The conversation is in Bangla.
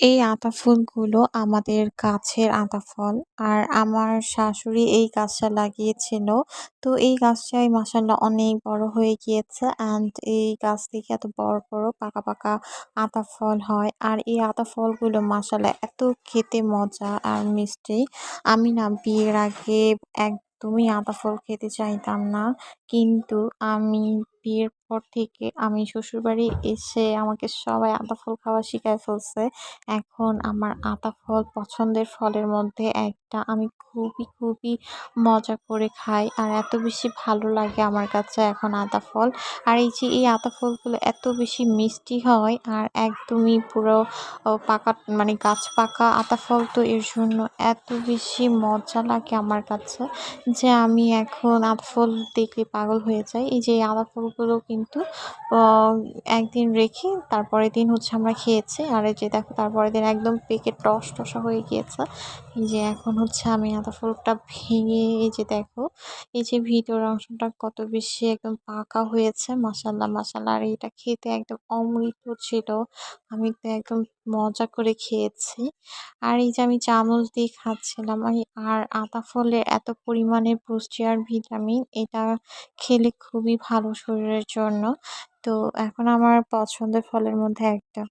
এই আতা ফুলগুলো আমাদের গাছের আতা ফল। আর আমার শাশুড়ি এই গাছটা লাগিয়েছিল। তো এই গাছটাই মাশাআল্লাহ অনেক বড় হয়ে গিয়েছে অ্যান্ড এই গাছ থেকে এত বড়, বড় পাকা, পাকা আতা ফল হয়। আর এই আতা ফলগুলো মাশাআল্লাহ এত খেতে মজা আর মিষ্টি। আমি না বিয়ের আগে একদমই আতা ফল খেতে চাইতাম না। কিন্তু আমি বিয়ের পর থেকে আমি শ্বশুরবাড়ি এসে আমাকে সবাই আতা ফল খাওয়া শিখায় ফেলছে। এখন আমার আতা ফল পছন্দের ফলের মধ্যে একটা। আমি খুবই, খুবই মজা করে খাই। আর এত বেশি ভালো লাগে আমার কাছে এখন আতা ফল। আর এই যে এই আতা ফলগুলো এত বেশি মিষ্টি হয় আর একদমই পুরো পাকা মানে গাছ পাকা আতা ফল তো এর জন্য এত বেশি মজা লাগে আমার কাছে যে আমি এখন আতা ফল দেখলে পাগল হয়ে যাই। এই যে এই আতা ফলগুলো কিন্তু অ একদিন রেখে তারপরের দিন হচ্ছে আমরা খেয়েছি। আর এই যে দেখো তারপরের দিন একদম পেকে টসটসা হয়ে গিয়েছে। এই যে এখন হচ্ছে আমি আতা ফলটা ভেঙে এই যে দেখো, এই যে ভিতর অংশটা কত বেশি একদম পাকা হয়েছে। মাশাআল্লাহ, মাশাআল্লাহ। আর এটা খেতে একদম অমৃত ছিল। আমি তো একদম মজা করে খেয়েছি। আর এই যে আমি চামচ দিয়ে খাচ্ছিলাম। আর আতা ফলে এত পরিমাণে পুষ্টি আর ভিটামিন, এটা খেলে খুবই ভালো শরীরের জন্য। তো এখন আমার পছন্দের ফলের মধ্যে একটা।